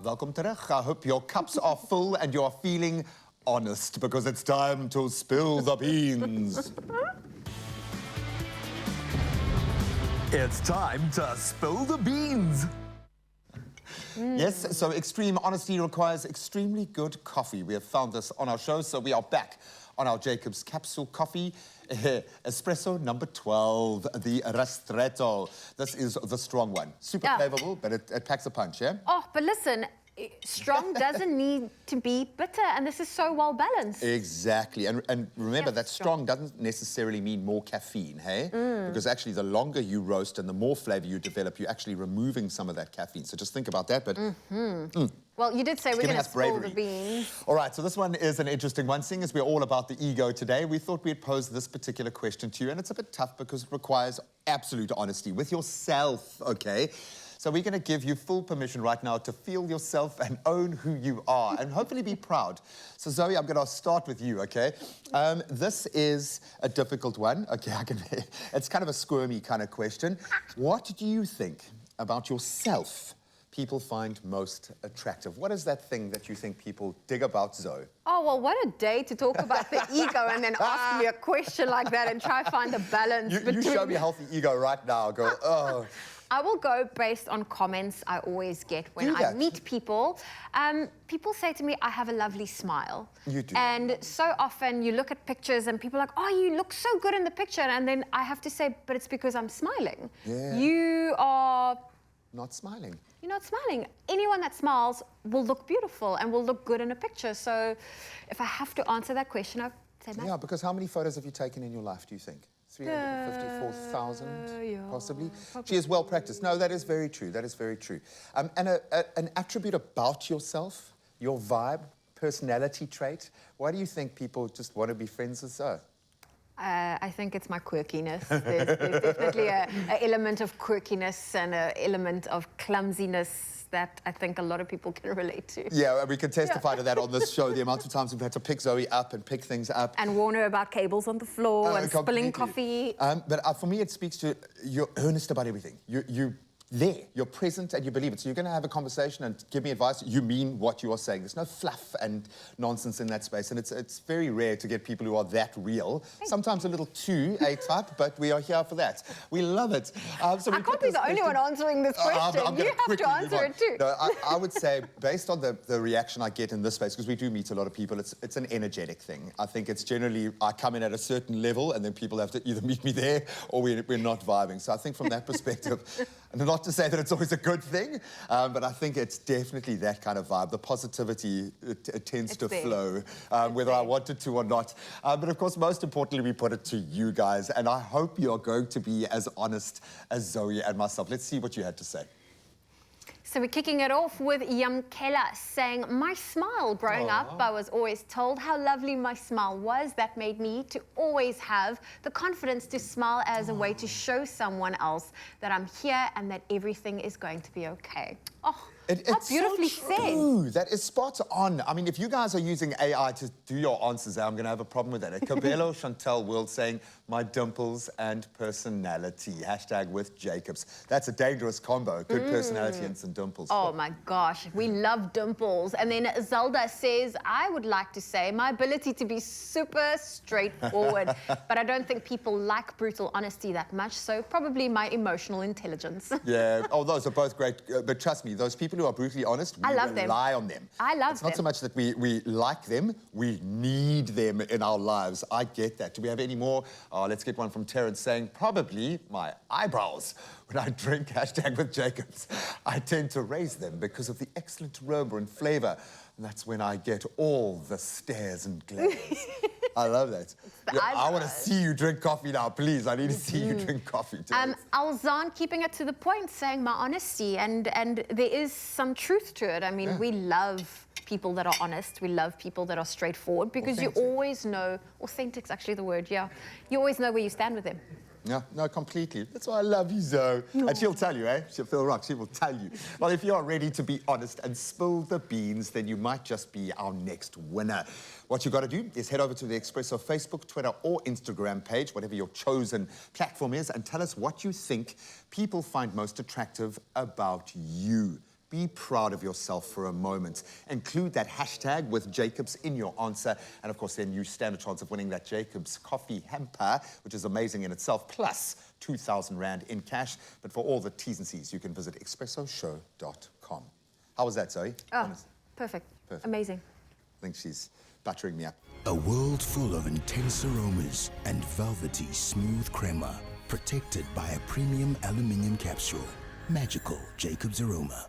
welkom terug. I hope your cups are full and you're feeling honest, because it's time to spill the beans. It's time to spill the beans. Yes, so extreme honesty requires extremely good coffee. We have found this on our show, so we are back on our JACOBS capsule coffee. Espresso number 12, the Ristretto. This is the strong one. Super flavorful, but it packs a punch, yeah? Oh, but listen, strong doesn't need to be bitter, and this is so well balanced. Exactly, and remember that strong doesn't necessarily mean more caffeine, hey? Because actually the longer you roast and the more flavor you develop, you're actually removing some of that caffeine. So just think about that, but... Well, you did say we're going to spill the beans. All right, so this one is an interesting one. Seeing as we're all about the ego today, we thought we'd pose this particular question to you, and it's a bit tough because it requires absolute honesty with yourself, okay? So we're going to give you full permission right now to feel yourself and own who you are, and hopefully be proud. So Zoe, I'm going to start with you, okay? This is a difficult one, okay? It's kind of a squirmy kind of question. What do you think about yourself people find most attractive? What is that thing that you think people dig about Zoe? Oh, well, what a day to talk about the ego and then ask me a question like that and try to find the balance between... You show me a healthy ego right now, girl. Oh. I will go based on comments I always get when I meet people. People say to me, I have a lovely smile. You do. And so often you look at pictures and people are like, oh, you look so good in the picture. And then I have to say, but it's because I'm smiling. Yeah. You are... Not smiling. You're not smiling. Anyone that smiles will look beautiful and will look good in a picture. So if I have to answer that question, I'd say that. Yeah, because how many photos have you taken in your life, do you think? 354,000, possibly? Probably. She is well practiced. No, that is very true. That is very true. And an attribute about yourself, your vibe, personality trait, why do you think people just want to be friends with Zoe? I think it's my quirkiness. There's definitely an element of quirkiness and an element of clumsiness that I think a lot of people can relate to. Yeah, we can testify to that on this show, the amount of times we've had to pick Zoe up and pick things up. And warn her about cables on the floor and spilling coffee. But for me, it speaks to you're earnest about everything. You're present and you believe it. So you're going to have a conversation and give me advice. You mean what you are saying. There's no fluff and nonsense in that space. And it's very rare to get people who are that real. Sometimes a little too A-type, but we are here for that. We love it. So I can't be the only one answering this question. You have to answer it too. No, I would say, based on the reaction I get in this space, because we do meet a lot of people, it's an energetic thing. I think it's generally, I come in at a certain level and then people have to either meet me there or we're not vibing. So I think from that perspective, and not to say that it's always a good thing, but I think it's definitely that kind of vibe. The positivity, it tends to flow, whether I want it to or not. But of course, most importantly, we put it to you guys, and I hope you're going to be as honest as Zoe and myself. Let's see what you had to say. So we're kicking it off with Yamkela saying, my smile. Growing up, I was always told how lovely my smile was. That made me to always have the confidence to smile as a way to show someone else that I'm here and that everything is going to be okay. Oh, it's beautifully said. That is spot on. I mean, if you guys are using AI to do your answers, I'm going to have a problem with that. Cabello Chantel World saying, my dimples and personality. Hashtag with Jacobs. That's a dangerous combo. Good personality and some dimples. Oh my gosh, we love dimples. And then Zelda says, I would like to say my ability to be super straightforward, but I don't think people like brutal honesty that much, so probably my emotional intelligence. Yeah, those are both great, but trust me, those people who are brutally honest, we rely on them. I love them. It's not so much that we like them, we need them in our lives. I get that. Do we have any more? Let's get one from Terrence saying, probably my eyebrows. When I drink, hashtag with Jacobs, I tend to raise them because of the excellent aroma and flavor. And that's when I get all the stares and glares. I love that. I want to see you drink coffee now, please. I need to see you drink coffee too. Alzan keeping it to the point, saying my honesty, and there is some truth to it. I mean, we love people that are honest. We love people that are straightforward because you always know, authentic's actually the word, yeah. You always know where you stand with them. Yeah, no, completely. That's why I love you, Zoe. No. And she'll tell you, eh? She'll feel rock. She will tell you. Well, if you are ready to be honest and spill the beans, then you might just be our next winner. What you've got to do is head over to the Expresso Facebook, Twitter, or Instagram page, whatever your chosen platform is, and tell us what you think people find most attractive about you. Be proud of yourself for a moment. Include that hashtag with Jacobs in your answer. And of course, then you stand a chance of winning that Jacobs coffee hamper, which is amazing in itself, plus 2,000 Rand in cash. But for all the T's and C's, you can visit expressoshow.com. How was that, Zoe? Oh, perfect. Amazing. I think she's buttering me up. A world full of intense aromas and velvety smooth crema, protected by a premium aluminium capsule. Magical Jacobs aroma.